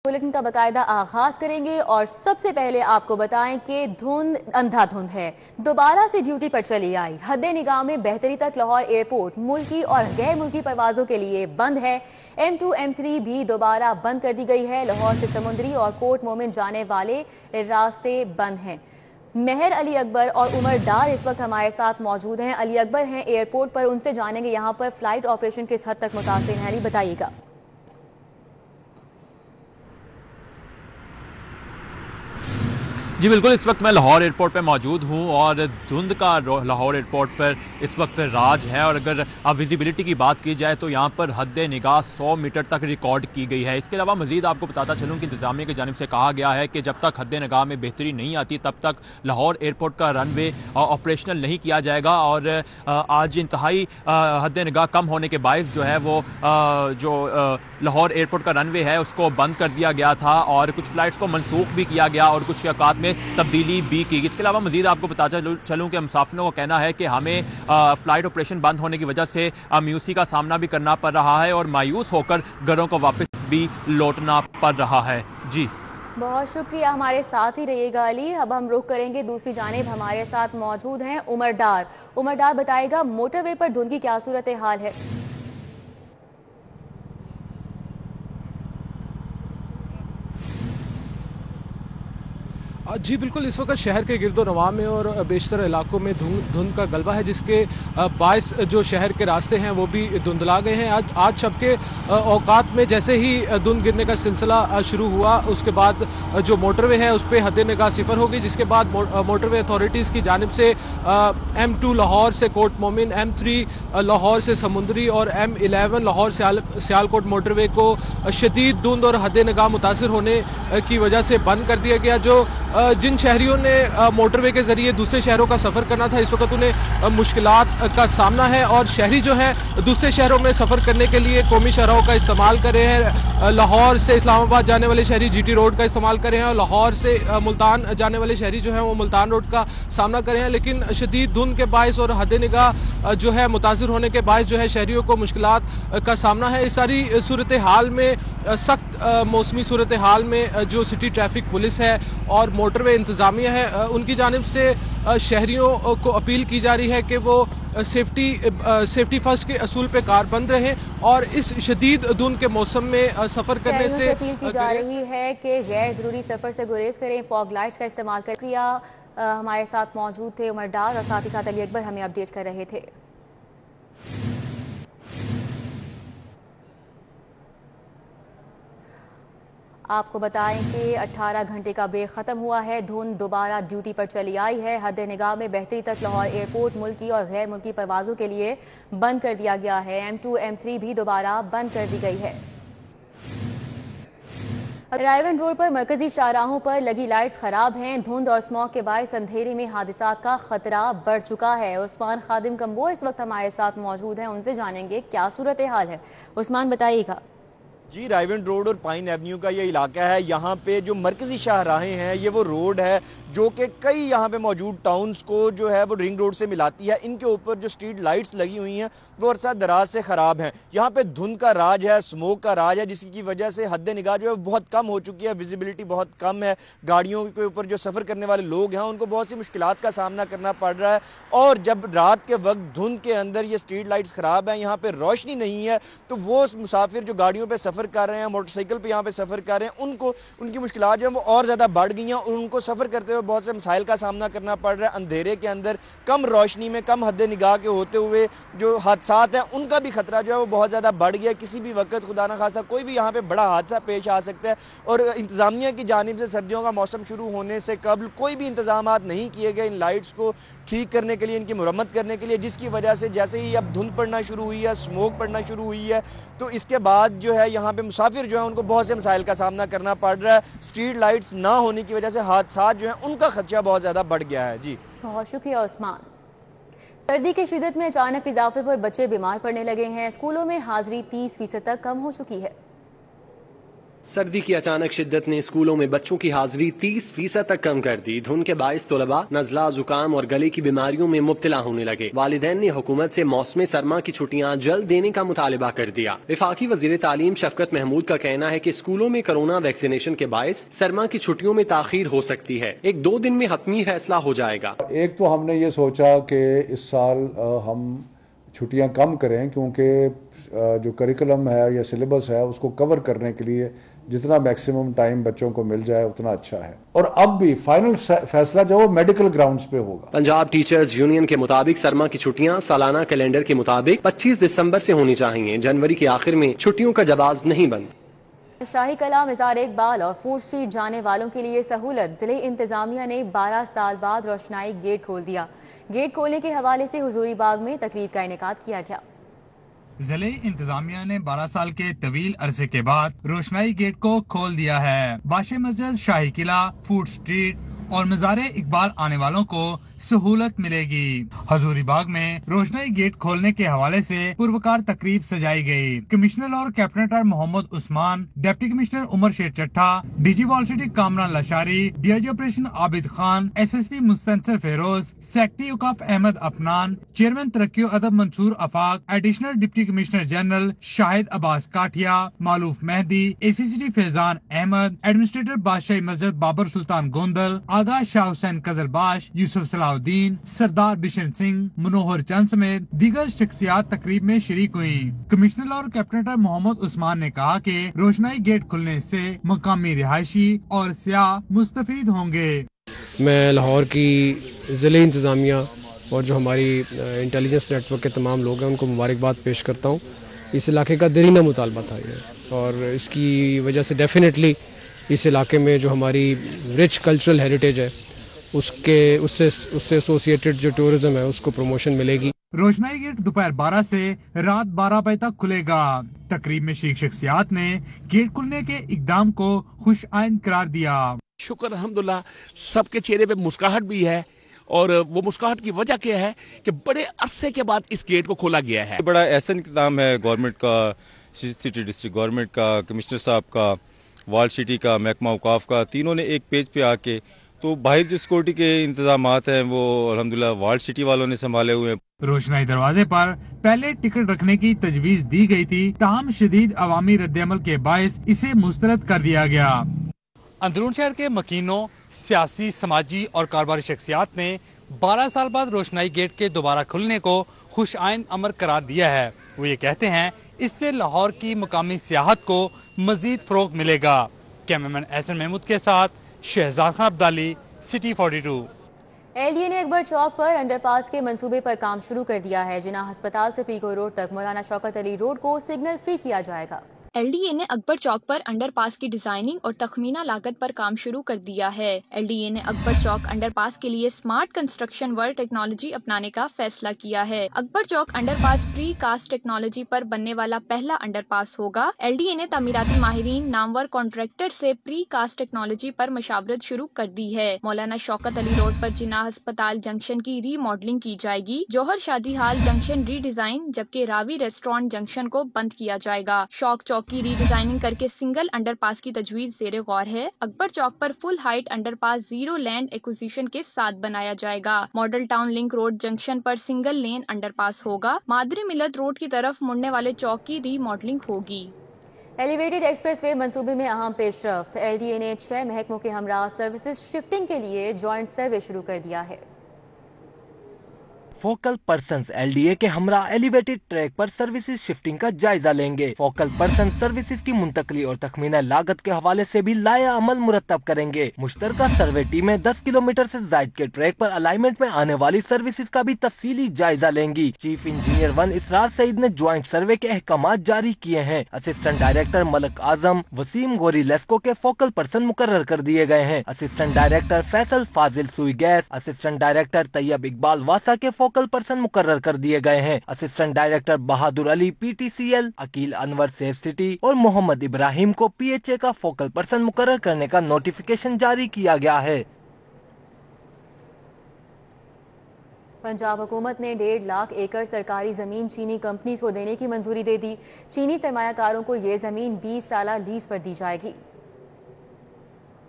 Bulletin का बाकायदा आगाज करेंगे और सबसे पहले आपको बताएं कि धुंध अंधाधुंध है, दोबारा से ड्यूटी पर चली आई। हद निगाह में बेहतरी तक लाहौर एयरपोर्ट मुल्की और गैर मुल्की परवाजों के लिए बंद है। M2 M3 भी दोबारा बंद कर दी गई है। लाहौर से समुद्री और कोट मोमिन जाने वाले रास्ते बंद हैं। मेहर अली अकबर और उमर डार इस वक्त हमारे साथ मौजूद हैं। अली अकबर हैं एयरपोर्ट पर, उनसे जानेंगे यहाँ पर फ्लाइट ऑपरेशन किस हद तक मुतासिर है। अली बताइएगा। जी बिल्कुल, इस वक्त मैं लाहौर एयरपोर्ट पर मौजूद हूं और धुंध का लाहौर एयरपोर्ट पर इस वक्त राज है। और अगर अब विजिबिलिटी की बात की जाए तो यहां पर हद निगाह 100 मीटर तक रिकॉर्ड की गई है। इसके अलावा मजीद आपको बताता चलूं कि इंतजामिया की जानिब से कहा गया है कि जब तक हद निगाह में बेहतरी नहीं आती तब तक लाहौर एयरपोर्ट का रनवे ऑपरेशनल नहीं किया जाएगा। और आज इंतहाई हद निगाह कम होने के बायस जो है वो जो लाहौर एयरपोर्ट का रनवे है उसको बंद कर दिया गया था और कुछ फ्लाइट्स को मनसूख भी किया गया और कुछ औकात में तब्दीली भी की। इसके अलावा मजीद आपको बताता चलूं कि मुसाफिरों का कहना है कि हमें फ्लाइट ऑपरेशन बंद होने की वजह से मायूसी का सामना भी करना पड़ रहा है और मायूस होकर घरों को वापस भी लौटना पड़ रहा है। जी बहुत शुक्रिया, हमारे साथ ही रहिएगा अली। अब हम रुख करेंगे दूसरी जानिब, हमारे साथ मौजूद हैं उमर डार। उमर डार बताएगा मोटरवे पर धुंध की क्या सूरत हाल है। जी बिल्कुल, इस वक्त शहर के गिरदो नवा में और बेशतर इलाकों में धुंध का गलबा है, जिसके बायस जो शहर के रास्ते हैं वो भी धुंधला गए हैं। आज शब के औकात में जैसे ही धुंध गिरने का सिलसिला शुरू हुआ उसके बाद जो मोटरवे है उस पर हद निगाह सिफर हो गई, जिसके बाद मोटरवे अथॉरिटीज़ की जानिब से M2 लाहौर से कोट मोमिन, M3 लाहौर से समुंदरी और M11 लाहौर सियालकोट मोटरवे को शदीद धुंध और हद निगाह मुतासिर होने की वजह से बंद कर दिया गया। जो जिन शहरियों ने मोटरवे के जरिए दूसरे शहरों का सफ़र करना था, इस वक्त उन्हें मुश्किलात का सामना है और शहरी जो हैं दूसरे शहरों में सफ़र करने के लिए कौमी शाहराहों का इस्तेमाल कर रहे हैं। लाहौर से इस्लामाबाद जाने वाले शहरी GT रोड का इस्तेमाल कर रहे हैं और लाहौर से मुल्तान जाने वाले शहरी जो हैं वो मुल्तान रोड का सामना कर रहे हैं। लेकिन शदीद धुंध के बायस और हद निगाह जो है मुतासिर होने के बायस जो है शहरियों को मुश्किलात का सामना है। इस सारी सूरत हाल में सख्त मौसमी सूरत हाल में जो सिटी ट्रैफिक पुलिस है और मोटरवे इंतजामिया है उनकी जानिब से शहरियों को अपील की जा रही है कि वो सेफ्टी फर्स्ट के असूल पे कारबंद रहें और इस शदीद धुंध के मौसम में सफ़र करने से अपील की जा रही है कि गैर ज़रूरी सफ़र से गुरेज करें, फॉग लाइट्स का इस्तेमाल करें। हमारे साथ मौजूद थे उमर डार और साथ ही साथ अली अकबर हमें अपडेट कर रहे थे। आपको बताएं कि 18 घंटे का ब्रेक खत्म हुआ है, धुंध दोबारा ड्यूटी पर चली आई है। हद निगाह में बेहतरी तक लाहौर एयरपोर्ट मुल्की और गैर मुल्की परवाजों के लिए बंद कर दिया गया है। M2 M3 भी दोबारा बंद कर दी गई है। रायवन रोड पर मरकजी शाहराहों पर लगी लाइट्स खराब हैं। धुंध और स्मॉग के बायस अंधेरे में हादसात का खतरा बढ़ चुका है। उस्मान खादिम कम्बो इस वक्त हमारे साथ मौजूद हैं, उनसे जानेंगे क्या सूरत हाल है। उस्मान बताइएगा। जी, रायवन रोड और पाइन एवेन्यू का ये इलाका है। यहाँ पे जो मरकजी शाहराहें हैं ये वो रोड है जो कि कई यहाँ पे मौजूद टाउन्स को जो है वो रिंग रोड से मिलाती है। इनके ऊपर जो स्ट्रीट लाइट्स लगी हुई हैं वो अरसा दराज से ख़राब हैं। यहाँ पे धुंध का राज है, स्मोक का राज है, जिसकी वजह से हद निगाह जो है बहुत कम हो चुकी है, विजिबिलिटी बहुत कम है। गाड़ियों के ऊपर जो सफ़र करने वाले लोग हैं उनको बहुत सी मुश्किलात का सामना करना पड़ रहा है। और जब रात के वक्त धुंध के अंदर ये स्ट्रीट लाइट्स ख़राब हैं, यहाँ पर रोशनी नहीं है, तो वो मुसाफिर जो गाड़ियों पर सफ़र कर रहे हैं, मोटरसाइकिल पर यहाँ पर सफ़र कर रहे हैं, उनको उनकी मुश्किलात जो है वो और ज़्यादा बढ़ गई हैं और उनको सफ़र करते हुए बहुत से मसाइल का सामना करना पड़ रहा है। अंधेरे के अंदर कम रोशनी में कम हद निगाह के होते हुए जो हादसात हैं उनका भी खतरा जो है वो बहुत ज़्यादा बढ़ गया। किसी भी वक्त खुदा न खास्ता कोई भी यहाँ पे बड़ा हादसा पेश आ सकता है और इंतज़ामिया की जानिब से सर्दियों का मौसम शुरू होने से कबल कोई भी इंतजामात नहीं किए गए इन लाइट्स को ठीक करने के लिए, इनकी मुरम्मत करने के लिए, जिसकी वजह से जैसे ही अब धुंध पड़ना शुरू हुई है, स्मोक पड़ना शुरू हुई है, तो इसके बाद जो है यहाँ पे मुसाफिर जो है उनको बहुत से मसाइल का सामना करना पड़ रहा है। स्ट्रीट लाइट्स ना होने की वजह से हादसात जो हैं उनका खदशा बहुत ज़्यादा बढ़ गया है। जी बहुत शुक्रिया उस्मान। सर्दी की शिद्दत में अचानक इजाफे पर बच्चे बीमार पड़ने लगे हैं। स्कूलों में हाजिरी 30% तक कम हो चुकी है। سردی کی اچانک شدت نے اسکولوں میں بچوں کی حاضری 30% تک کم کر دی۔ دھند کے باعث طلباء نزلہ، زکام اور گلے کی بیماریوں میں مبتلا ہونے لگے۔ والدین نے حکومت سے موسم سرما کی چھٹیاں جلد دینے کا مطالبہ کر دیا۔ وفاقی وزیر تعلیم شفقت محمود کا کہنا ہے کہ اسکولوں میں کرونا ویکسینیشن کے باعث سرما کی چھٹیوں میں تاخیر ہو سکتی ہے۔ 1-2 دن میں حتمی فیصلہ ہو جائے گا۔ ایک تو ہم نے یہ سوچا کہ اس سال ہم چھٹیاں کم کریں، کیونکہ جو کریکولم ہے یا سلیبس ہے اس کو کور کرنے کے لیے جتنا میکسیمم ٹائم بچوں کو مل جائے اتنا اچھا ہے۔ اور اب بھی فائنل فیصلہ جو وہ میڈیکل گراؤنڈز پہ ہوگا۔ پنجاب ٹیچرز یونین کے مطابق سرما کی چھٹیاں سالانہ کیلنڈر کے مطابق 25 دسمبر سے ہونی چاہیے۔ جنوری کے آخر میں چھٹیوں کا جواز نہیں بند۔ شاہی کلاں مزار اقبال اور فوڈ اسٹریٹ جانے والوں کے لیے سہولت، ضلع انتظامیہ نے 12 سال بعد روشنائی گیٹ کھول دیا۔ گیٹ کھولنے کے حوالے سے حضوری باغ میں تقریب کا انعقاد کیا گیا۔ ضلع انتظامیہ نے 12 سال کے طویل عرصے کے بعد روشنائی گیٹ کو کھول دیا ہے۔ باشے مسجد، شاہی قلعہ، فوڈ اسٹریٹ اور مزار اقبال آنے والوں کو سہولت ملے گی۔ حضوری باغ میں روشنائی گیٹ کھولنے کے حوالے سے پروکار تقریب سجائی گئی۔ Commissioner Lahore captain Muhammad Usman, deputy commissioner Umar Sher Chattha, D G walled city Kamran Lashari, D I G operation Abid Khan, S S P Mustansar Feroz, secretary اوقاف احمد افنان، چیئرمین ترقی و ادب Mansoor Afaq, additional deputy commissioner general Shahid Abbas Kathia, Maloof Mehdi, A C city Faizan Ahmad, administrator Badshahi Masjid Babar سلطان گوندل، آغا شاہ حسین قزلباش، یوسف صلاح الدین، سردار بشن سنگھ، منوہر چند سمیت دیگر شخصیات تقریب میں شریک ہوئی۔ کمشنر لاہور کیپٹن محمد عثمان نے کہا کہ روشنائی گیٹ کھلنے سے مقامی رہائشی اور سیاح مستفید ہوں گے۔ میں لاہور کی ضلع انتظامیہ اور جو ہماری انٹیلیجنس نیٹ ورک کے تمام لوگ ہیں ان کو مبارکباد پیش کرتا ہوں۔ اس علاقے کا دیرینہ مطالبہ تھا یہ، اور اس کی وجہ سے ڈیفینیٹلی اس علاقے میں جو ہماری رچ کلچرل ہیریٹیج ہے اس سے ایسوسیٹڈ جو ٹورزم ہے اس کو پروموشن ملے گی۔ روشنائی گیٹ دوپہر 12 سے رات 12 بجے تک کھلے گا۔ تقریب میں شریک شخصیات نے گیٹ کھلنے کے اقدام کو خوش آئند قرار دیا۔ شکر الحمدللہ، سب کے چہرے پہ مسکراہٹ بھی ہے، اور وہ مسکراہٹ کی وجہ کیا ہے کہ بڑے عرصے کے بعد اس گیٹ کو کھولا گیا ہے۔ بڑا احسن اقدام ہے گورنمنٹ کا، سٹی ڈسٹرکٹ گورنمنٹ کا، کمشنر صاحب کا، وال سٹی کا، محکمہ اوقاف کا، تینوں نے ایک پیج پہ آ کے، تو باہر جو سیکورٹی کے انتظامات ہیں وہ الحمدللہ وال سٹی والوں نے سنبھالے ہوئے ہیں۔ روشنائی دروازے پر پہلے ٹکٹ رکھنے کی تجویز دی گئی تھی، تاہم شدید عوامی رد عمل کے باعث اسے مسترد کر دیا گیا۔ اندرون شہر کے مکینوں، سیاسی، سماجی اور کاروباری شخصیات نے 12 سال بعد روشنائی گیٹ کے دوبارہ کھلنے کو خوش آئند امر قرار دیا ہے۔ وہ یہ کہتے ہیں اس سے لاہور کی مقامی سیاحت کو مزید فروغ ملے گا۔ کیمرامین احسن محمود کے ساتھ Shahzad Khan Abdali, city 42۔ L D اے نے اکبر چوک پر انڈر پاس کے منصوبے پر کام شروع کر دیا ہے۔ جناح ہسپتال سے پیکو روڈ تک مولانا شوکت علی روڈ کو سگنل فری کیا جائے گا۔ ایل ڈی اے نے اکبر چوک پر انڈر پاس کی ڈیزائننگ اور تخمینہ لاگت پر کام شروع کر دیا ہے۔ ایل ڈی اے نے اکبر چوک انڈر پاس کے لیے سمارٹ کنسٹرکشن ورلڈ ٹیکنالوجی اپنانے کا فیصلہ کیا ہے۔ اکبر چوک انڈر پاس پری کاسٹ ٹیکنالوجی پر بننے والا پہلا انڈر پاس ہوگا۔ ایل ڈی اے نے تعمیراتی ماہرین، نامور کانٹریکٹر سے پری کاسٹ ٹیکنالوجی پر مشاورت شروع کر دی ہے۔ مولانا شوکت علی روڈ پر جناح ہسپتال جنکشن کی ری ماڈلنگ کی جائے گی۔ جوہر شادی ہال جنکشن ری ڈیزائن، جبکہ راوی ریسٹورانٹ جنکشن کو بند کیا جائے گا۔ شوق چوک کی ری ڈیزائننگ کر کے سنگل انڈر پاس کی تجویز زیر غور ہے۔ اکبر چوک پر full height underpass zero land acquisition کے ساتھ بنایا جائے گا۔ Model town link road junction پر سنگل لین انڈر پاس ہوگا۔ مادری ملت روڈ کی طرف مڑنے والے چوک کی ری ماڈلنگ ہوگی۔ ایلیویٹڈ ایکسپریس وے منصوبے میں اہم پیش رفت۔ ایل ڈی اے نے 6 محکموں کے ہمراہ سروسز شفٹنگ کے لیے جوائنٹ سروے شروع کر دیا ہے۔ Focal persons L D A کے ہمراہ ایلیویٹڈ ٹریک پر سروسز شفٹنگ کا جائزہ لیں گے۔ فوکل پرسنز سروسز کی منتقلی اور تخمینہ لاگت کے حوالے سے بھی لائحہ عمل مرتب کریں گے۔ مشترکہ سروے ٹیمیں 10 کلومیٹر سے زائد کے ٹریک پر الائنمنٹ میں آنے والی سروسز کا بھی تفصیلی جائزہ لیں گی۔ چیف انجینئر 1 اسرار سعید نے جوائنٹ سروے کے احکامات جاری کیے ہیں۔ اسسٹنٹ ڈائریکٹر ملک اعظم وسیم گوری لیسکو کے فوکل پرسن مقرر کر دیے گئے ہیں۔ Assistant director Faisal Fazil Sui gas, assistant director Tayyab Iqbal واسا کے فوکل پرسن مقرر کر دیے گئے ہیں۔ Assistant director Bahadur Ali P T C L, Aqeel Anwar safe city اور محمد ابراہیم کو پی ایچ اے کا فوکل پرسن مقرر کرنے کا نوٹیفیکیشن جاری کیا گیا ہے۔ पंजाब हुकूमत ने 1.5 लाख एकड़ सरकारी जमीन चीनी कंपनीज को देने की मंजूरी दे दी। चीनी सरमायाकारों को ये जमीन 20 साल लीज पर दी जाएगी।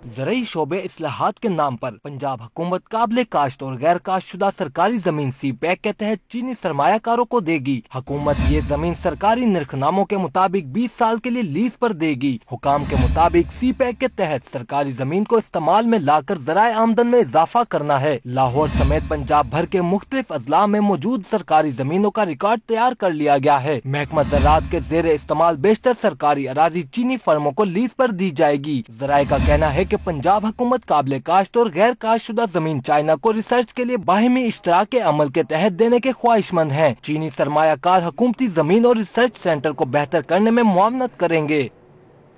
ज़राई शोबे इस्लाहात के नाम पर पंजाब हुकूमत काबिले काश्त और गैर काश्त शुदा सरकारी जमीन सीपैक के तहत चीनी सरमायाकारों को देगी। हुकूमत ये जमीन सरकारी निर्खनामों के मुताबिक 20 साल के लिए लीज पर देगी। हुकाम के मुताबिक सीपैक के तहत सरकारी जमीन को इस्तेमाल में लाकर ज़राए आमदन में इजाफा करना है। लाहौर समेत पंजाब भर के मुख्तलिफ अजला में मौजूद सरकारी जमीनों का रिकॉर्ड तैयार कर लिया गया है। महकमा ज़राअत के ज़ेर इस्तेमाल बेशतर सरकारी अराजी चीनी फर्मों को लीज पर दी जाएगी। ज़राए का कहना है कि पंजाब हुकूमत काबिले काश्त और गैर काश्त शुदा जमीन चाइना को रिसर्च के लिए बाहिमी इश्तराक के अमल के तहत देने के ख्वाहिशमंद हैं। चीनी सरमायाकार हुकूमती जमीन और रिसर्च सेंटर को बेहतर करने में मुआवनत करेंगे।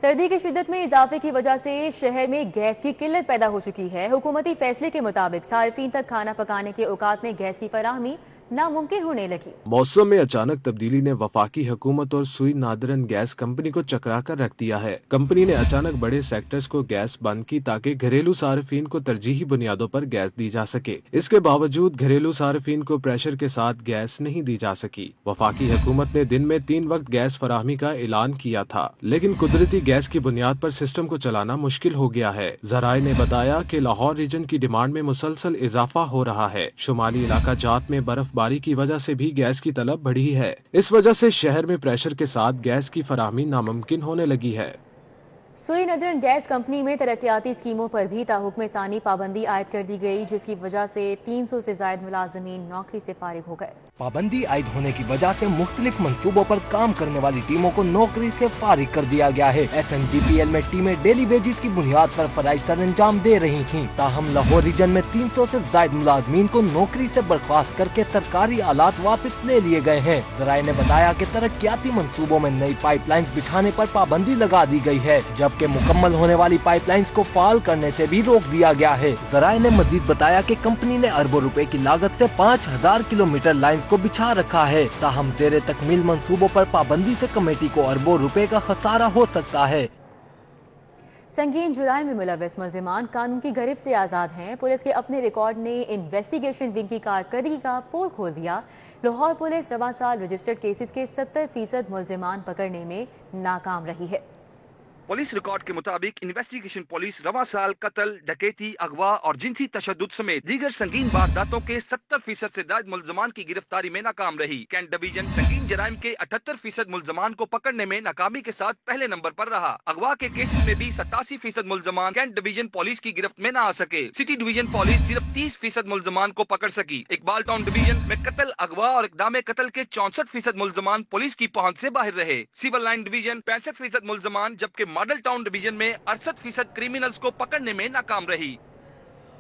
सर्दी की शिद्दत में इजाफे की वजह से शहर में गैस की किल्लत पैदा हो चुकी है। हुकूमती फैसले के मुताबिक सार्फिन तक खाना पकाने के औकात में गैस की फराहमी नामुमकिन होने लगी। मौसम में अचानक तब्दीली ने वफाकी हुकूमत और सुई नादरन गैस कंपनी को चकरा कर रख दिया है। कंपनी ने अचानक बड़े सेक्टर्स को गैस बंद की ताकि घरेलू सार्फिन को तरजीही बुनियादों पर गैस दी जा सके। इसके बावजूद घरेलू सार्फिन को प्रेशर के साथ गैस नहीं दी जा सकी। वफाकी हुकूमत ने दिन में 3 वक्त गैस फराहमी का ऐलान किया था, लेकिन कुदरती गैस की बुनियाद पर सिस्टम को चलाना मुश्किल हो गया है। ज़राए ने बताया कि लाहौर रीजन की डिमांड में मुसलसल इजाफा हो रहा है। शुमाली इलाका जात में बर्फबारी की वजह से भी गैस की तलब बढ़ी है। इस वजह से शहर में प्रेशर के साथ गैस की फराहमी नामुमकिन होने लगी है। सुई नदरन गैस कंपनी में तरक्याती स्कीमों पर भी ताहुक्म सानी पाबंदी आयद कर दी गई, जिसकी वजह से 300 से ज्यादा मुलाजमीन नौकरी से फारिग हो गए। पाबंदी आयद होने की वजह से मुख्तलिफ मंसूबों पर काम करने वाली टीमों को नौकरी से फारिग कर दिया गया है। SNGPL में टीमें डेली वेजेस की बुनियाद पर फराइज सर अंजाम दे रही थीं। ताहम लाहौर रीजन में 300 से ज्यादा मुलाजमीन को नौकरी से बर्खास्त करके सरकारी आलात वापस ले लिए गए हैं। ज़राए ने बताया कि तरक्याती मंसूबों में नई पाइपलाइंस बिछाने पर पाबंदी लगा दी गई है, जबकि मुकम्मल होने वाली पाइपलाइंस को फाल करने से भी रोक दिया गया है। ज़राए ने मजीद बताया कि कंपनी ने अरबों रुपए की लागत से 5000 किलोमीटर लाइंस को बिछा रखा है। ताहम ज़ेरे तकमील मंसूबों पर पाबंदी से कमेटी को अरबों रुपए का खसारा हो सकता है। संगीन जुराइम में मुलव्वस मुल्जिमान कानून की गिरफ्त से आज़ाद हैं। पुलिस के अपने रिकॉर्ड ने इन्वेस्टिगेशन विंग की कारकर्दगी का पोल खोल दिया। लाहौर पुलिस रवां साल रजिस्टर्ड केसेस के 70% मुल्जिमान पकड़ने में नाकाम रही है। पुलिस रिकॉर्ड के मुताबिक इन्वेस्टिगेशन पुलिस रवां साल कत्ल, डकैती, अगवा और जिनसी तशद्दुद समेत दीगर संगीन वारदातों के 70% से ज्यादा मुल्जमान की गिरफ्तारी में नाकाम रही। कैंट डिवीजन संगीन जराइम के 78% मुल्जमान को पकड़ने में नाकामी के साथ पहले नंबर पर रहा। अगवा के केसेस में भी 87% मुल्जमान कैंट डिवीजन पुलिस की गिरफ्त में न आ सके। सिटी डिवीजन पुलिस सिर्फ 30% मुल्जमान को पकड़ सकी। इकबाल टाउन डिवीजन में कत्ल, अगवा और इक़दाम कत्ल के 64% मुल्जमान पुलिस की पहुंच से बाहर रहे। सिविल लाइन डिवीजन 65% मुल्जमान, जबकि मॉडल टाउन डिवीजन में 68% क्रिमिनल्स को पकड़ने में नाकाम रही।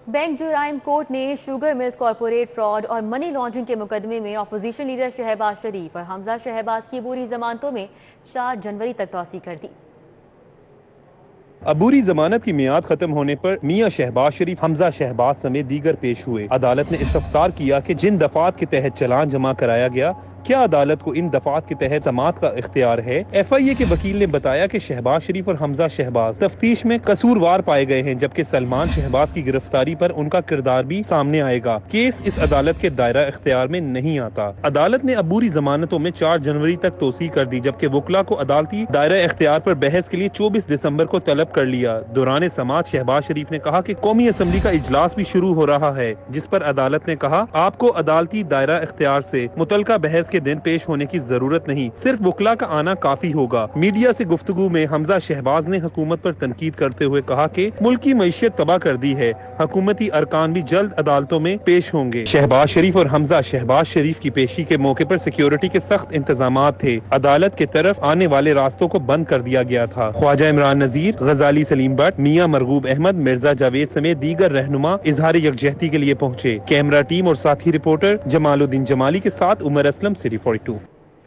बैंक जुराइम कोर्ट ने शुगर मिल्स कॉर्पोरेट फ्रॉड और मनी लॉन्ड्रिंग के मुकदमे में अपोजिशन लीडर शहबाज शरीफ और हमजा शहबाज की अबूरी जमानतों में 4 जनवरी तक तौसीह कर दी। अबूरी जमानत की मियाद खत्म होने पर मियां शहबाज शरीफ, हमजा शहबाज समेत दीगर पेश हुए। अदालत ने इस्तफसार किया कि जिन दफात के तहत चलान जमा कराया गया, क्या अदालत को इन दफात के तहत समाअत का इख्तियार है। FIA के वकील ने बताया कि शहबाज शरीफ और हमजा शहबाज तफ्तीश में कसूरवार पाए गए हैं, जबकि सलमान शहबाज की गिरफ्तारी पर उनका किरदार भी सामने आएगा। केस इस अदालत के दायरा इख्तियार में नहीं आता। अदालत ने अबूरी जमानतों में 4 जनवरी तक तोसी कर दी, जबकि वकला को अदालती दायरा इख्तियार पर बहस के लिए 24 दिसंबर को तलब कर लिया। दौरान समाअत शहबाज शरीफ ने कहा कि कौमी असम्बली का इजलास भी शुरू हो रहा है, जिस पर अदालत ने कहा आपको अदालती दायरा इख्तियार से मुतलका बहस के दिन पेश होने की जरूरत नहीं, सिर्फ वकला का आना काफी होगा। मीडिया से गुफ्तगू में हमजा शहबाज ने हुकूमत पर तनकीद करते हुए कहा कि मुल्क की मईशत तबाह कर दी है, हुकूमती अरकान भी जल्द अदालतों में पेश होंगे। शहबाज शरीफ और हमजा शहबाज शरीफ की पेशी के मौके पर सिक्योरिटी के सख्त इंतजामात थे। अदालत की तरफ आने वाले रास्तों को बंद कर दिया गया था। ख्वाजा इमरान नजीर, गजाली सलीम भट्ट, मियां मरगूब अहमद, मिर्जा जावेद समेत दीगर रहनुमा इजहार यकजहती के लिए पहुंचे। कैमरा टीम और साथी रिपोर्टर जमालुद्दीन जमाली के साथ उमर असलम, सिटी 42।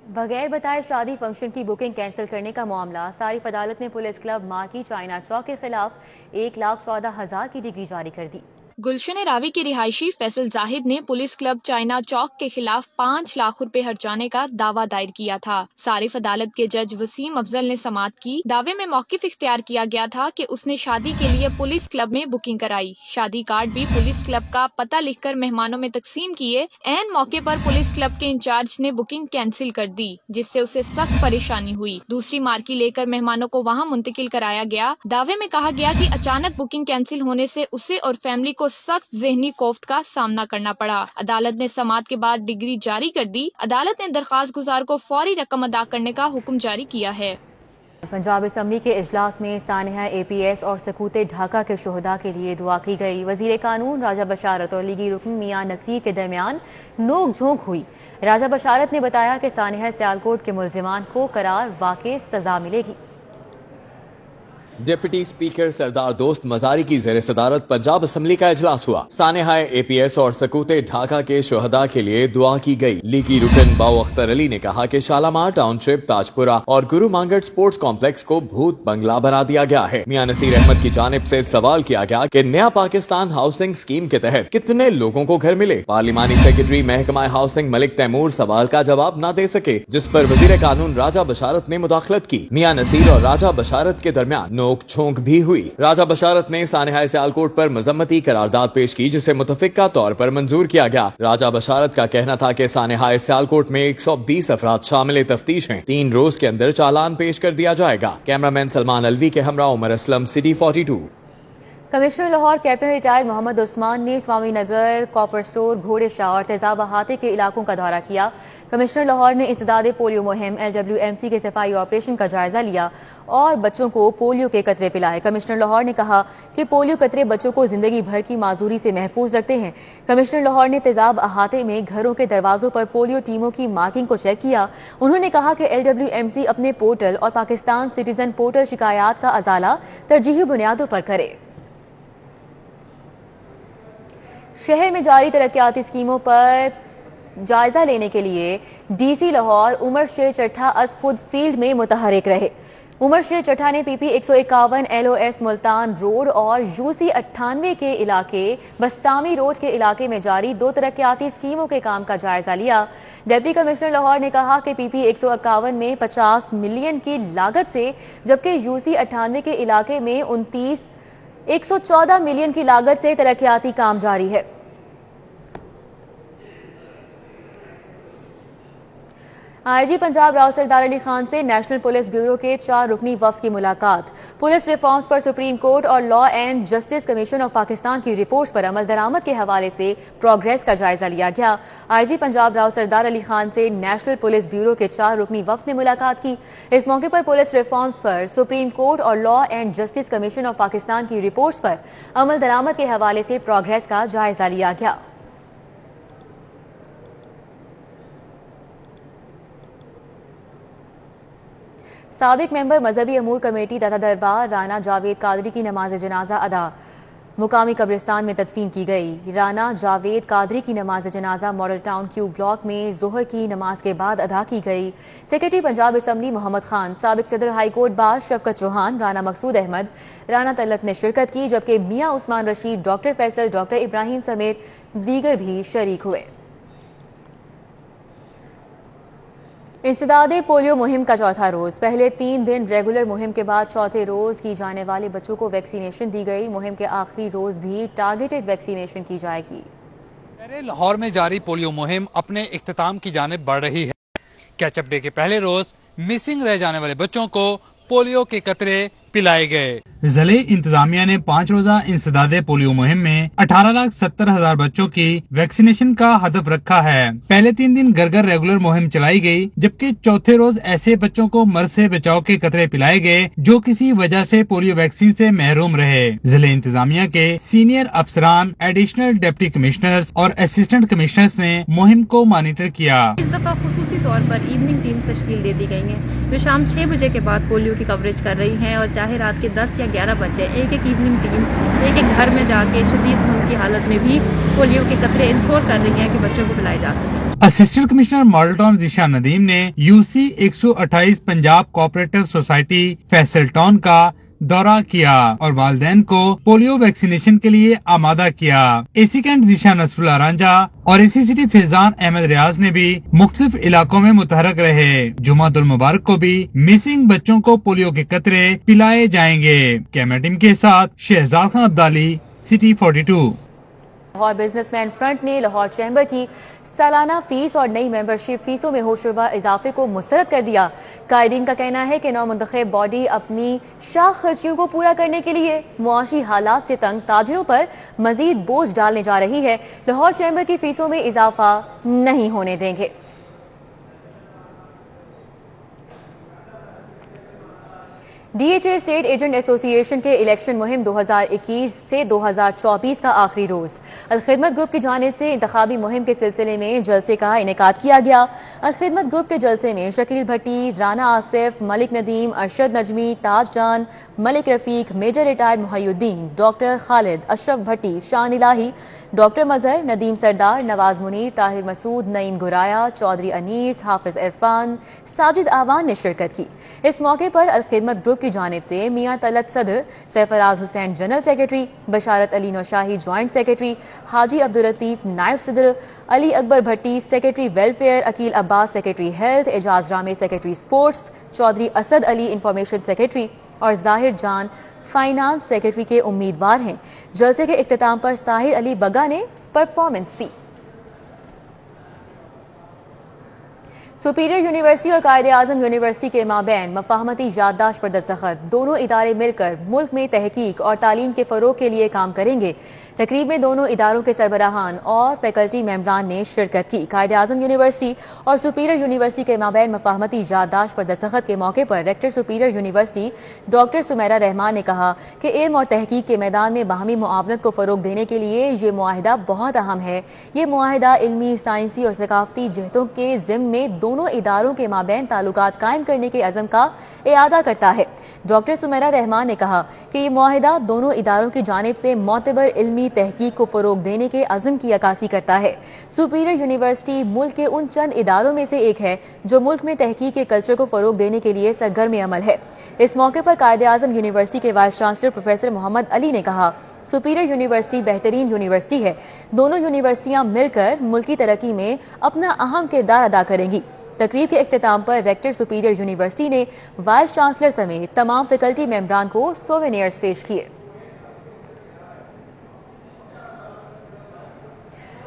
बगैर बताए शादी फंक्शन की बुकिंग कैंसिल करने का मामला। सारिफ अदालत ने पुलिस क्लब मार्की चाइना चौक के खिलाफ 1,14,000 की डिग्री जारी कर दी। गुलशन रावी के रिहायशी फैसल जाहिद ने पुलिस क्लब चाइना चौक के खिलाफ 5 लाख रुपए हर्जाने का दावा दायर किया था। सारिफ अदालत के जज वसीम अफजल ने समाअत की। दावे में मौकिफ इख्तियार किया गया था कि उसने शादी के लिए पुलिस क्लब में बुकिंग कराई, शादी कार्ड भी पुलिस क्लब का पता लिखकर मेहमानों में तकसीम किए। ऐन मौके पर पुलिस क्लब के इंचार्ज ने बुकिंग कैंसिल कर दी, जिससे उसे सख्त परेशानी हुई। दूसरी मार्की लेकर मेहमानों को वहां मुंतकिल कराया गया। दावे में कहा गया कि अचानक बुकिंग कैंसिल होने से उसे और फैमिली को सख्त ज़हनी खौफ का सामना करना पड़ा। अदालत ने समाअत के बाद डिग्री जारी कर दी। अदालत ने दरख्वास्त गुजार को फौरी रकम अदा करने का हुक्म जारी किया है। पंजाब असम्बली के इजलास में सानिहा APS और सकूते ढाका के शुहदा के लिए दुआ की गई। वजीर कानून राजा बशारत और लीगी रुकन मियां नसीर के दरमियान नोक झोंक हुई। राजा बशारत ने बताया कि सानिहा सियालकोट के मुल्जिमान को करार वाक़ई सजा मिलेगी। डिप्टी स्पीकर सरदार दोस्त मजारी की ज़ेर सदारत पंजाब असम्बली का इजलास हुआ। सानिहा APS और सकूते ढाका के शुहदा के लिए दुआ की गई। लीगी रुकन बाऊ अख्तर अली ने कहा कि शालामार टाउनशिप, ताजपुरा और गुरु मांगट स्पोर्ट्स कॉम्प्लेक्स को भूत बंगला बना दिया गया है। मियां नसीर अहमद की जानिब से सवाल किया गया कि नया पाकिस्तान हाउसिंग स्कीम के तहत कितने लोगों को घर मिले। पार्लिमानी सेक्रेटरी महकमा हाउसिंग मलिक तैमूर सवाल का जवाब न दे सके, जिस पर वजीर कानून राजा बशारत ने मुदाखलत की। मियां नसीर और राजा बशारत के दरमियान नोक झोंक भी हुई। राजा बशारत ने सानिहा सियालकोट पर मजम्मती करारदाद पेश की, जिसे मुतफिका तौर पर मंजूर किया गया। राजा बशारत का कहना था कि सानिहा सियालकोट में 120 अफराद शामिल तफ्तीश हैं। 3 रोज के अंदर चालान पेश कर दिया जाएगा। कैमरामैन सलमान अलवी के हमरा Umar Aslam, city 42। Commissioner Lahore captain retired Mohammad Usman ने स्वामी नगर, कॉपर स्टोर, घोड़े शाह और तेजाब अहाते के इलाकों का दौरा किया। कमिश्नर लाहौर ने इंसदादे पोलियो मुहिम LWMC के सफाई ऑपरेशन का जायजा लिया और बच्चों को पोलियो के कतरे पिलाए। कमिश्नर लाहौर ने कहा कि पोलियो कतरे बच्चों को जिंदगी भर की माजूरी से महफूज रखते हैं। कमिश्नर लाहौर ने तेजाब अहाते में घरों के दरवाजों पर पोलियो टीमों की मार्किंग को चेक किया। उन्होंने कहा कि LWMC अपने पोर्टल और पाकिस्तान सिटीजन पोर्टल शिकायत का अजाला तरजीही बुनियादों पर करे। शहर में जारी तरक्याती स्कीमों पर जायजा लेने के लिए DC लाहौर उमर शेर चट्ठा असफुद फील्ड में मुतहरिक रहे। उमर शेर चट्ठा ने PP 151 LOS मुल्तान रोड और UC 98 के इलाके बस्तामी रोड के इलाके में जारी 2 तरक्याती स्कीमों के काम का जायजा लिया। डिप्टी कमिश्नर लाहौर ने कहा कि PP 151 में 50 मिलियन की लागत से, जबकि UC 98 के इलाके में 114 मिलियन की लागत से तरक्याती काम जारी है। IG पंजाब राव सरदार अली खान से नेशनल पुलिस ब्यूरो के 4 रुकनी वफ्द की मुलाकात। पुलिस रिफॉर्म्स पर सुप्रीम कोर्ट और law and justice commission of Pakistan की रिपोर्ट्स पर अमल दरामद के हवाले से प्रोग्रेस का जायजा लिया गया। IG पंजाब राव सरदार अली खान से नेशनल पुलिस ब्यूरो के 4 रुकनी वफ्द ने मुलाकात की। इस मौके पर पुलिस रिफॉर्म्स पर सुप्रीम कोर्ट और law and justice commission of Pakistan की रिपोर्ट्स पर अमल दरामद के हवाले से प्रोग्रेस का जायजा लिया गया। साबिक मेंबर मजहबी अमूर कमेटी दाता दरबार राना जावेद कादरी की नमाज जनाजा अदा मुकामी कब्रिस्तान में तदफीन की गई। राना जावेद कादरी की नमाज जनाजा मॉडल टाउन क्यू ब्लॉक में जोहर की नमाज के बाद अदा की गई। सेक्रेटरी पंजाब असम्बली मोहम्मद खान, साबिक सदर हाई कोर्ट बार शफकत चौहान, राना मकसूद अहमद, राना तलत ने शिरकत की, जबकि मियां उस्मान रशीद, डॉक्टर फैसल, डॉक्टर इब्राहिम समेत दीगर भी शरीक हुए। इंसदादे पोलियो मुहिम का चौथा रोज। पहले 3 दिन रेगुलर मुहिम के बाद चौथे रोज की जाने वाले बच्चों को वैक्सीनेशन दी गई। मुहिम के आखिरी रोज भी टारगेटेड वैक्सीनेशन की जाएगी। लाहौर में जारी पोलियो मुहिम अपने इख्तिताम की जानिब बढ़ रही है। कैचअप डे के पहले रोज मिसिंग रह जाने वाले बच्चों को पोलियो के कतरे पिलाए गए। जिले इंतजामिया ने 5 रोजा इंसदादे पोलियो मुहिम में 18,70,000 बच्चों की वैक्सीनेशन का हदफ रखा है। पहले 3 दिन घर रेगुलर मुहिम चलाई गई, जबकि चौथे रोज ऐसे बच्चों को मर्ज से बचाव के कतरे पिलाए गए जो किसी वजह से पोलियो वैक्सीन से महरूम रहे। जिले इंतजामिया के सीनियर अफसरान, एडिशनल डिप्टी कमिश्नर्स और असिस्टेंट कमिश्नर्स ने मुहिम को मॉनिटर किया। इस दफा खुसूसी तौर पर इवनिंग टीम तश्कील दे दी गई है जो शाम 6 बजे के बाद पोलियो की कवरेज कर रही है और चाहे रात के 10 या 11 बजे एक इवनिंग टीम एक घर में जाके शदीद खून की हालत में भी पोलियो के कतरे इंश्योर कर रही है कि बच्चों को पिलाए जा सके। Assistant commissioner model town Zeeshan Nadeem ने UC 128 Punjab cooperative society Faisal town का दौरा किया और वालिदैन को पोलियो वैक्सीनेशन के लिए आमादा किया। एसी कैंट ज़ीशा नसरुल्लाह रांझा और एसी सिटी फैजान अहमद रियाज ने भी मुख्तलिफ इलाकों में मुतहरक रहे। जुमातुल मुबारक को भी मिसिंग बच्चों को पोलियो के कतरे पिलाए जाएंगे। कैमरा टीम के साथ Shahzad Khan Abdali, city 42। Lahore businessman front ने लाहौर चैम्बर की सालाना फीस और नई मेंबरशिप फीसों में होशरुबा इजाफे को मुस्तरद कर दिया। कायदीन का कहना है कि नौमुंतखब बॉडी अपनी शाख खर्चियों को पूरा करने के लिए मुआशी हालात से तंग ताजिरों पर मजीद बोझ डालने जा रही है। लाहौर चैम्बर की फीसों में इजाफा नहीं होने देंगे। DHA स्टेट एजेंट एसोसिएशन के इलेक्शन मुहिम 2021 से 2024 का आखिरी रोज अलखिदमत ग्रुप की जानिब से इंतखाबी मुहिम के सिलसिले में जलसे का इनेकाद किया गया। अलखिदमत ग्रुप के जलसे में शकील भट्टी, Rana Asif, Malik Nadeem, Arshad Najmi, Taj Jan, Malik Rafiq, major retired Mohiuddin, doctor Khalid, Ashraf Bhatti, Shan Ilahi, doctor Mazhar, Nadeem Sardar, Nawaz Munir, Tahir Masood, Naeem Guraya, Chaudhry Anees, Hafiz Irfan, Sajid Awan ने शिरकत की। इस मौके पर अलखिदमत ग्रुप की जानिब से मियां तलत सदर, Sarfaraz Hussain general secretary, Basharat Ali Naushahi joint secretary, Haji Abdul Latif नायब सदर, Ali Akbar Bhatti secretary welfare, Aqeel Abbas secretary health, Ejaz Rami secretary sports, Chaudhry Asad Ali information secretary और जाहिर जान फाइनेंस सेक्रेटरी के उम्मीदवार हैं। जलसे के इख्तिताम पर साहिर अली बग्गा ने परफॉर्मेंस दी। सुपीरियर यूनिवर्सिटी और कायदे आजम यूनिवर्सिटी के माबैन मफाहमती याददाश्त पर दस्तखत। दोनों इदारे मिलकर मुल्क में तहकीक और तालीम के फरोग के लिए काम करेंगे। तकरीब में दोनों इदारों के सरबराहान और फैकल्टी मेंबरान ने शिरकत की। कायदे आजम यूनिवर्सिटी और सुपीरियर यूनिवर्सिटी के माबैन मफाहमती याददाश्त पर दस्तखत के मौके पर rector superior university doctor Sumaira Rehman ने कहा कि इल्म और तहकीक के मैदान में बाहमी मुआवनत को फ़रोग देने के लिए ये मुआहिदा बहुत अहम है। ये मुआहिदा इल्मी, साइंसी और सकाफती जहतों के ज़िम्न में दोनों इदारों के माबैन ताल्लुकात कायम करने के अज़म का इआदा करता है। डॉक्टर सुमेरा रहमान ने कहा कि ये मुआहिदा दोनों इदारों की जानिब से मोतबर इल्मी तहकीक को फ़रोग देने के अज़म की अक्कासी करता है। सुपीरियर यूनिवर्सिटी मुल्क के उन चंद इदारों में से एक है जो मुल्क में तहकीक के कल्चर को फ़रोग देने के लिए सरगर्म अमल है। इस मौके पर कायदे आज़म यूनिवर्सिटी के vice chancellor professor Mohammad Ali ने कहा, सुपीरियर यूनिवर्सिटी बेहतरीन यूनिवर्सिटी है। दोनों यूनिवर्सिटियां मिलकर मुल्की तरक्की में अपना अहम किरदार अदा करेंगी। तकरीब के इख्तिताम पर रेक्टर सुपीरियर यूनिवर्सिटी ने वाइस चांसलर समेत तमाम फैकल्टी मेंबरान को सोवेनियर्स पेश किए।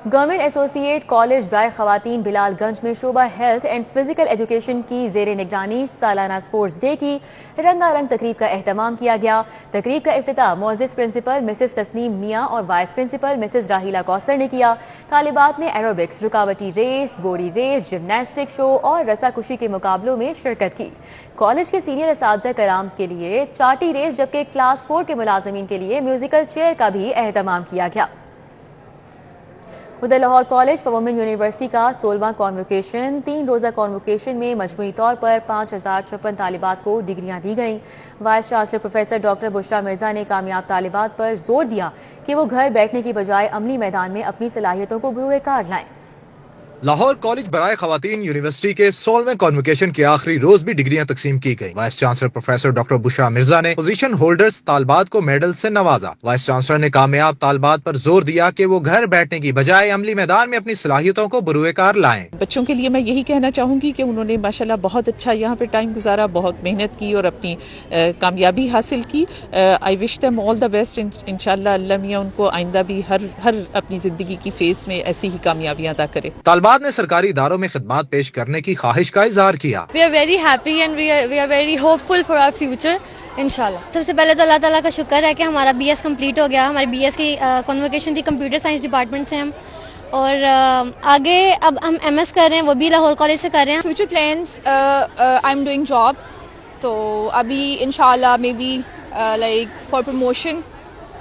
गवर्नमेंट एसोसिएट कॉलेज ड्राई खवातीन बिलालगंज में शोबा हेल्थ एंड फिजिकल एजुकेशन की ज़ेरे निगरानी सालाना स्पोर्ट्स डे की रंगारंग तकरीब का एहतमाम किया गया। तकरीब का इफ्तिताह मुअज़्ज़िज़ प्रिंसिपल मिसेस तस्नीम मियां और वाइस प्रिंसिपल मिसेस राहिला कौसर ने किया। तालिबात ने एरोबिक्स, रुकावटी रेस, गोरी रेस, जिमनास्टिक शो और रस्साकुशी के मुकाबलों में शिरकत की। कॉलेज के सीनियर असातिज़ा कराम के लिए चाटी रेस, जबकि क्लास 4 के मुलाजमीन के लिए म्यूजिकल चेयर का भी एहतमाम किया गया। उधर Lahore college for women university का 16वां कॉन्वोकेशन 3 रोज़ा कॉन्वोकेशन में मजमूई तौर पर 5056 तालिबात को डिग्रियां दी गईं। Vice chancellor professor doctor Bushra Mirza ने कामयाब तालिबात पर जोर दिया कि वो घर बैठने की बजाय अमली मैदान में अपनी सलाहियतों को बरूए कार लाएं। लाहौर कॉलेज बराए खवातीन यूनिवर्सिटी के 16वें कॉन्वोकेशन के आखिरी रोज भी डिग्रियां तकसीम की गई। Vice chancellor professor doctor Bushra Mirza ने पोजीशन होल्डर्स तालबात को मेडल से नवाजा। वाइस चांसलर ने कामयाब तालबात पर जोर दिया कि वो घर बैठने की बजाय अमली मैदान में अपनी सलाहियतों को बरूए कार लाएं। बच्चों के लिए मैं यही कहना चाहूंगी कि उन्होंने माशाल्लाह बहुत अच्छा यहाँ पे टाइम गुजारा, बहुत मेहनत की और अपनी कामयाबी हासिल की। I wish them all the best. इंशाल्लाह अल्लाह मियां उनको आइंदा भी हर अपनी जिंदगी की फेस में ऐसी ही कामयाबियां अदा करे। ने सरकारी इदारों में खिदमत पेश करने की ख्वाहिश का इजहार किया। We are very happy and we are very hopeful for our future, इंशाल्लाह। सबसे पहले तो अल्लाह ताला का शुक्र है कि हमारा BS कंप्लीट हो गया। हमारी BS की कॉन्वोकेशन थी कंप्यूटर साइंस डिपार्टमेंट से हम, और आगे अब हम MS कर रहे हैं, वो भी लाहौर कॉलेज से कर रहे हैं। Future plans, I am doing job, तो अभी इंशाल्लाह may be like for promotion,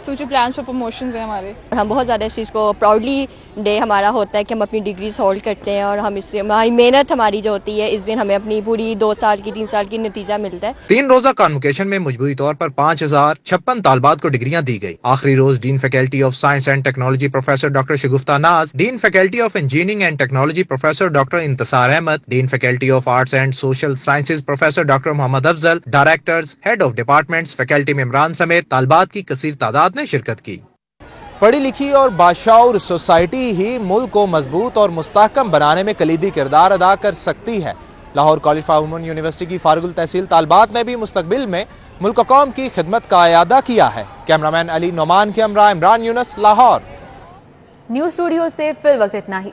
future plans for promotions हैं हमारे। हम बहुत ज़्यादा इस चीज़ को प्राउडली ڈے ہمارا ہوتا ہے کہ ہم اپنی ڈگریز ہولڈ کرتے ہیں اور ہم اس سے ہماری محنت ہماری جو ہوتی ہے اس دن ہمیں اپنی پوری 2 سال کی 3 سال کی نتیجہ ملتا ہے. 3 روزہ کانوکیشن میں مجموعی طور پر 5056 طالبات کو ڈگریاں دی گئی. آخری روز dean faculty of science and technology professor doctor Shagufta Naz, dean faculty of engineering and technology professor doctor Intesar Ahmed, dean faculty of arts and social sciences professor doctor Muhammad Afzal, directors, head of departments, faculty ممبران سمیت طالبات کی کثیر تعداد نے شرکت کی. پڑھی لکھی اور باشعور سوسائٹی ہی ملک کو مضبوط اور مستحکم بنانے میں کلیدی کردار ادا کر سکتی ہے. Lahore college for women university کی فارغ التحصیل طالبات نے بھی مستقبل میں ملک و قوم کی خدمت کا اعادہ کیا ہے. کیمرامین علی نعمان کے ہمراہ عمران یونس، لاہور. نیوز اسٹوڈیو سے فی الوقت اتنا ہی.